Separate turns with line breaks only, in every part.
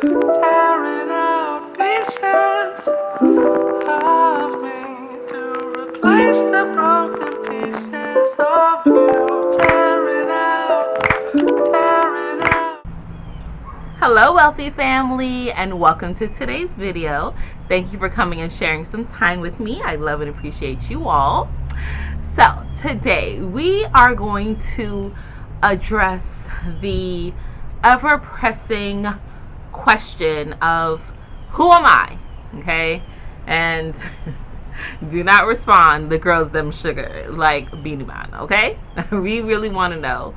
tearing out pieces of me to replace the broken pieces of you. Tearing out.
Hello, wealthy family, and welcome to today's video. Thank you for coming and sharing some time with me. I love and appreciate you all. So today we are going to address the ever-pressing question of who am I? Okay, and do not respond the girls them sugar like Beanie Man. Okay, we really want to know,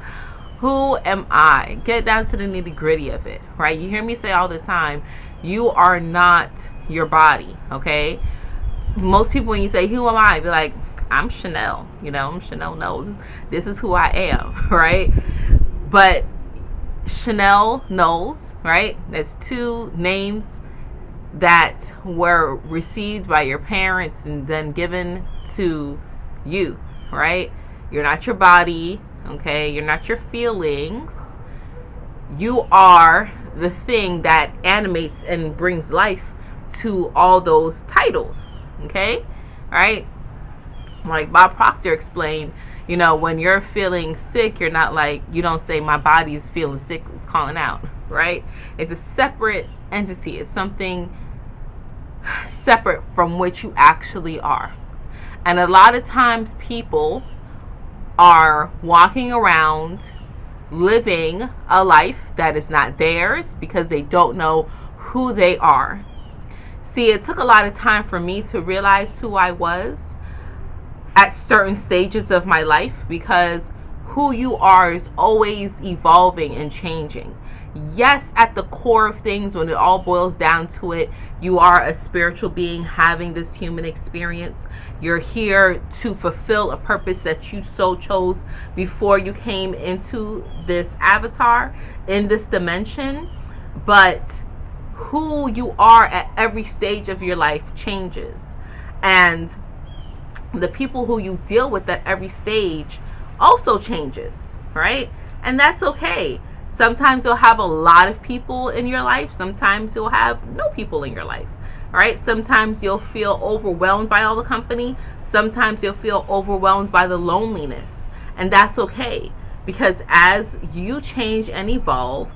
who am I? Get down to the nitty gritty of it, right? You hear me say all the time, you are not your body, okay? Most people, when you say, who am I? Be like, I'm Chanel, I'm Chanel knows. This is who I am, right? But Chanel knows, right? That's two names that were received by your parents and then given to you, right? You're not your body, okay? You're not your feelings. You are the thing that animates and brings life to all those titles, okay? Right? Like Bob Proctor explained, when you're feeling sick, you're not like, you don't say my body is feeling sick, it's calling out, right? It's a separate entity. It's something separate from what you actually are. And a lot of times people are walking around living a life that is not theirs because they don't know who they are. See, it took a lot of time for me to realize who I was at certain stages of my life, because who you are is always evolving and changing. Yes, at the core of things, when it all boils down to it, you are a spiritual being having this human experience. You're here to fulfill a purpose that you so chose before you came into this avatar, in this dimension. But who you are at every stage of your life changes. And the people who you deal with at every stage also changes, right? And that's okay. Sometimes you'll have a lot of people in your life. Sometimes you'll have no people in your life, right? Sometimes you'll feel overwhelmed by all the company. Sometimes you'll feel overwhelmed by the loneliness. And that's okay, because as you change and evolve,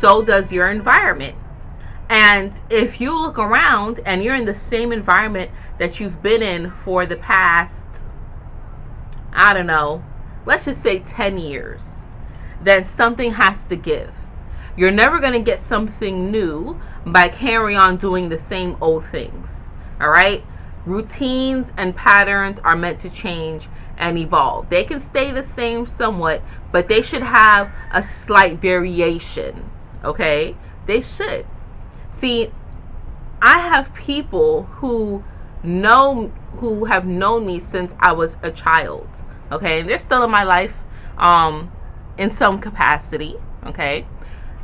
so does your environment. And if you look around and you're in the same environment that you've been in for the past, I don't know, let's just say 10 years, then something has to give. You're never going to get something new by carrying on doing the same old things. All right? Routines and patterns are meant to change and evolve. They can stay the same somewhat, but they should have a slight variation. Okay? They should. See, I have people who have known me since I was a child, okay? And they're still in my life in some capacity, okay?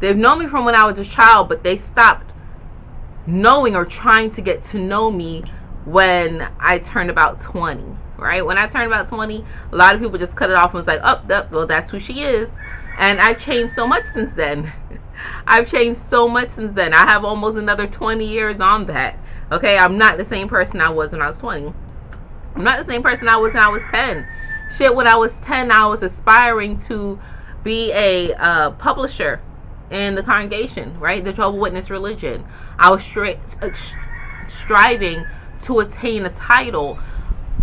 They've known me from when I was a child, but they stopped knowing or trying to get to know me when I turned about 20, right? When I turned about 20, a lot of people just cut it off and was like, oh, well, that's who she is. And I've changed so much since then. I've changed so much since then. I have almost another 20 years on that. Okay, I'm not the same person I was when I was 20. I'm not the same person I was when I was 10. Shit, when I was 10, I was aspiring to be a publisher in the congregation, right? The Jehovah's Witness religion. I was striving to attain a title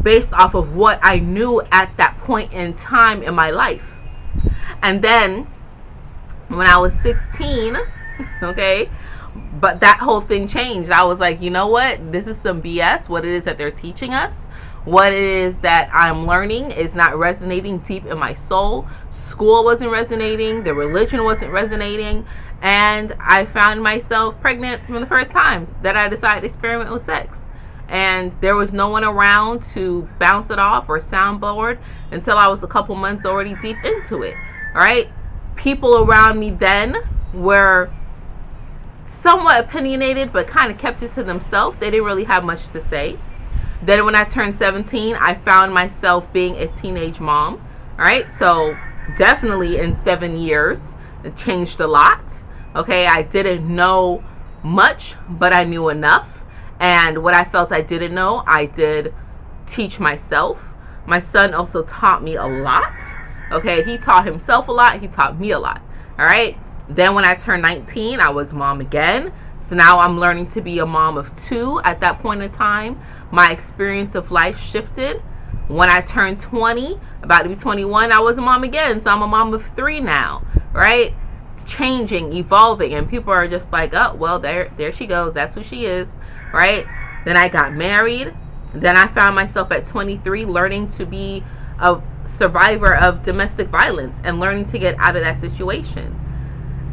based off of what I knew at that point in time in my life. And then when I was 16, okay, but that whole thing changed. I was like, you know what? This is some BS. What it is that they're teaching us, what it is that I'm learning is not resonating deep in my soul. School wasn't resonating. The religion wasn't resonating. And I found myself pregnant from the first time that I decided to experiment with sex. And there was no one around to bounce it off or soundboard until I was a couple months already deep into it. All right? People around me then were somewhat opinionated, but kind of kept it to themselves. They didn't really have much to say. Then when I turned 17, I found myself being a teenage mom. All right? So definitely in 7 years, it changed a lot. Okay? I didn't know much, but I knew enough. And what I felt I didn't know, I did teach myself. My son also taught me a lot. Okay, he taught himself a lot, he taught me a lot. All right. Then when I turned 19, I was mom again. So now I'm learning to be a mom of two. At that point in time, my experience of life shifted. When I turned 20, about to be 21, I was a mom again. So I'm a mom of three now, right? Changing, evolving, and people are just like, oh, well, there she goes. That's who she is, right? Then I got married. Then I found myself at 23 learning to be a survivor of domestic violence and learning to get out of that situation.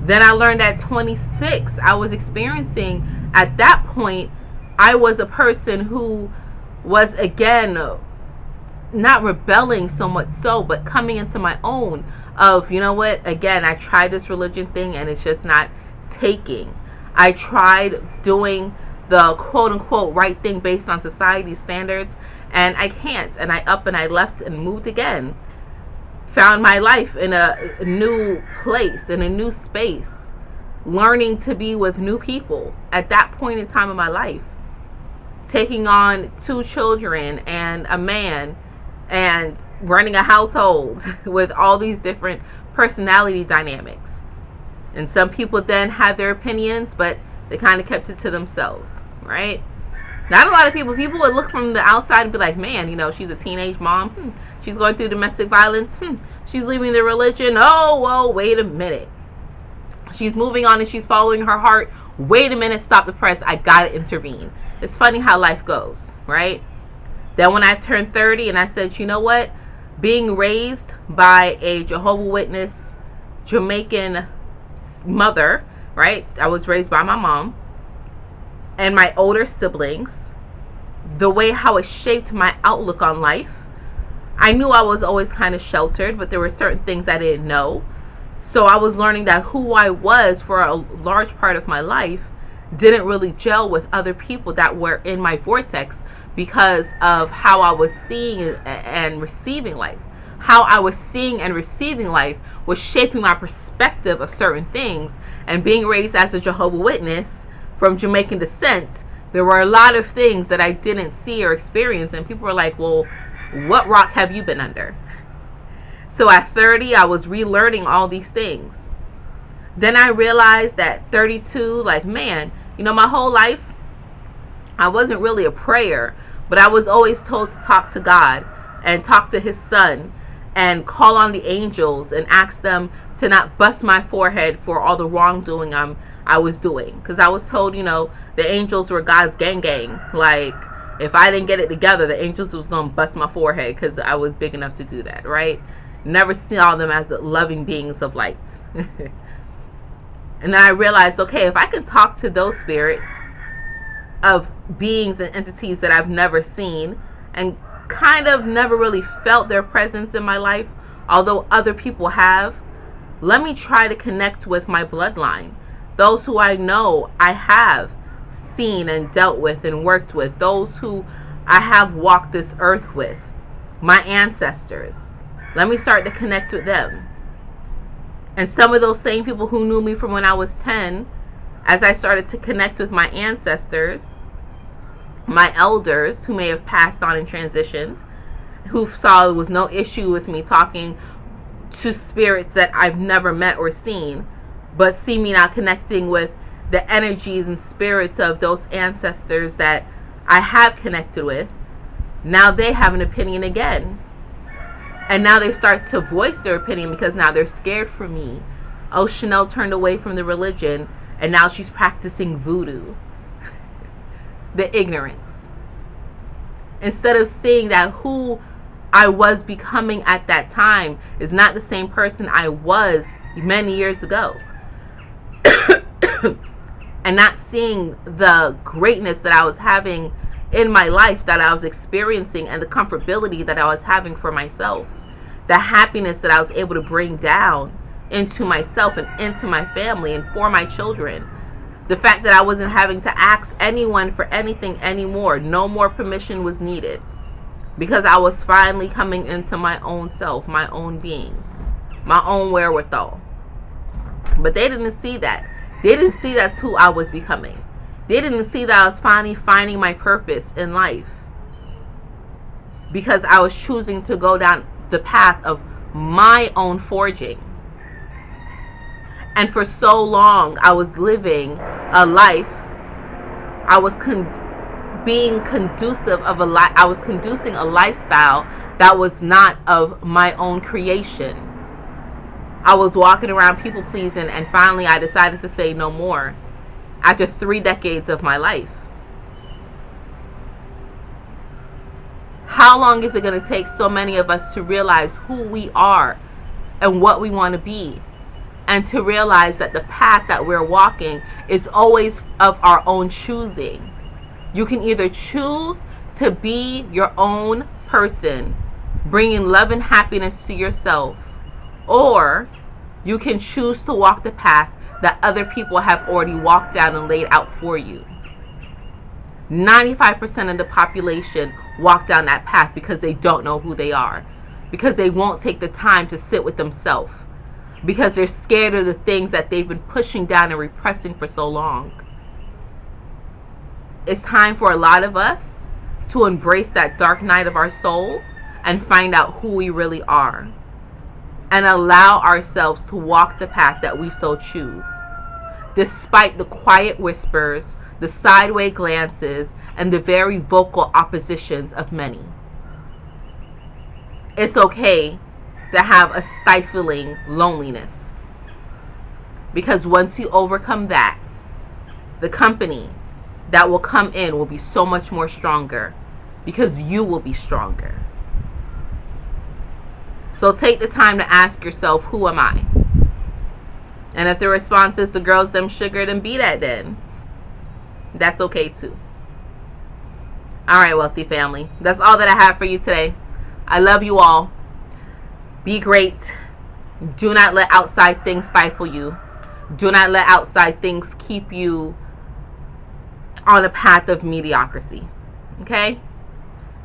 Then I learned at 26, I was experiencing, at that point, I was a person who was, again, not rebelling so much so, but coming into my own of, you know what, again, I tried this religion thing and it's just not taking. I tried doing the quote unquote right thing based on society's standards, and I can't. And I up and I left and moved again. Found my life in a new place, in a new space, learning to be with new people at that point in time in my life. Taking on 2 children and a man and running a household with all these different personality dynamics. And some people then had their opinions, but they kind of kept it to themselves, right? Not a lot of people would look from the outside and be like, man, you know, she's a teenage mom. She's going through domestic violence. She's leaving the religion. Oh, whoa, wait a minute. She's moving on and she's following her heart. Wait a minute, stop the press. I gotta intervene. It's funny how life goes, right? Then when I turned 30 and I said, you know what? Being raised by a Jehovah's Witness Jamaican mother, right? I was raised by my mom and my older siblings. The way how it shaped my outlook on life. I knew I was always kind of sheltered, but there were certain things I didn't know. So I was learning that who I was for a large part of my life didn't really gel with other people that were in my vortex because of how I was seeing and receiving life. How I was seeing and receiving life was shaping my perspective of certain things. And being raised as a Jehovah's Witness from Jamaican descent, there were a lot of things that I didn't see or experience. And people were like, well, what rock have you been under? So at 30, I was relearning all these things. Then I realized at 32, like, man, you know, my whole life, I wasn't really a prayer, but I was always told to talk to God and talk to his son and call on the angels and ask them to not bust my forehead for all the wrongdoing I was doing. Because I was told, you know, the angels were God's gang. Like, if I didn't get it together, the angels was going to bust my forehead because I was big enough to do that, right? Never saw them as loving beings of light. And then I realized, okay, if I can talk to those spirits of beings and entities that I've never seen and kind of never really felt their presence in my life, although other people have, let me try to connect with my bloodline. Those who I know I have seen and dealt with and worked with. Those who I have walked this earth with. My ancestors. Let me start to connect with them. And some of those same people who knew me from when I was 10, as I started to connect with my ancestors, my elders who may have passed on and transitioned, who saw there was no issue with me talking to spirits that I've never met or seen, but see me now connecting with the energies and spirits of those ancestors that I have connected with. Now they have an opinion again. And now they start to voice their opinion because now they're scared for me. Oh, Chanel turned away from the religion and now she's practicing voodoo. The ignorance. Instead of seeing that who I was becoming at that time is not the same person I was many years ago. And not seeing the greatness that I was having in my life, that I was experiencing, and the comfortability that I was having for myself. The happiness that I was able to bring down into myself and into my family and for my children. The fact that I wasn't having to ask anyone for anything anymore. No more permission was needed. Because I was finally coming into my own self, my own being, my own wherewithal. But they didn't see that. They didn't see that's who I was becoming. They didn't see that I was finally finding my purpose in life, because I was choosing to go down the path of my own forging. And for so long, I was living a life. I was being conducive of a life. I was conducing a lifestyle that was not of my own creation. I was walking around people pleasing, and finally I decided to say no more after 3 decades of my life. How long is it going to take so many of us to realize who we are and what we want to be, and to realize that the path that we're walking is always of our own choosing? You can either choose to be your own person, bringing love and happiness to yourself, or you can choose to walk the path that other people have already walked down and laid out for you. 95% of the population walk down that path because they don't know who they are, because they won't take the time to sit with themselves, because they're scared of the things that they've been pushing down and repressing for so long. It's time for a lot of us to embrace that dark night of our soul and find out who we really are, and allow ourselves to walk the path that we so choose, despite the quiet whispers, the sideways glances, and the very vocal oppositions of many. It's okay to have a stifling loneliness, because once you overcome that, the company that will come in will be so much more stronger, because you will be stronger. So take the time to ask yourself, who am I? And if the response is the girls them sugar, then be that then. That's okay too. Alright, wealthy family. That's all that I have for you today. I love you all. Be great. Do not let outside things stifle you. Do not let outside things keep you on a path of mediocrity. Okay?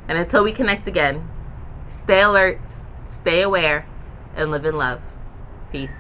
And until we connect again, stay alert, stay aware, and live in love. Peace.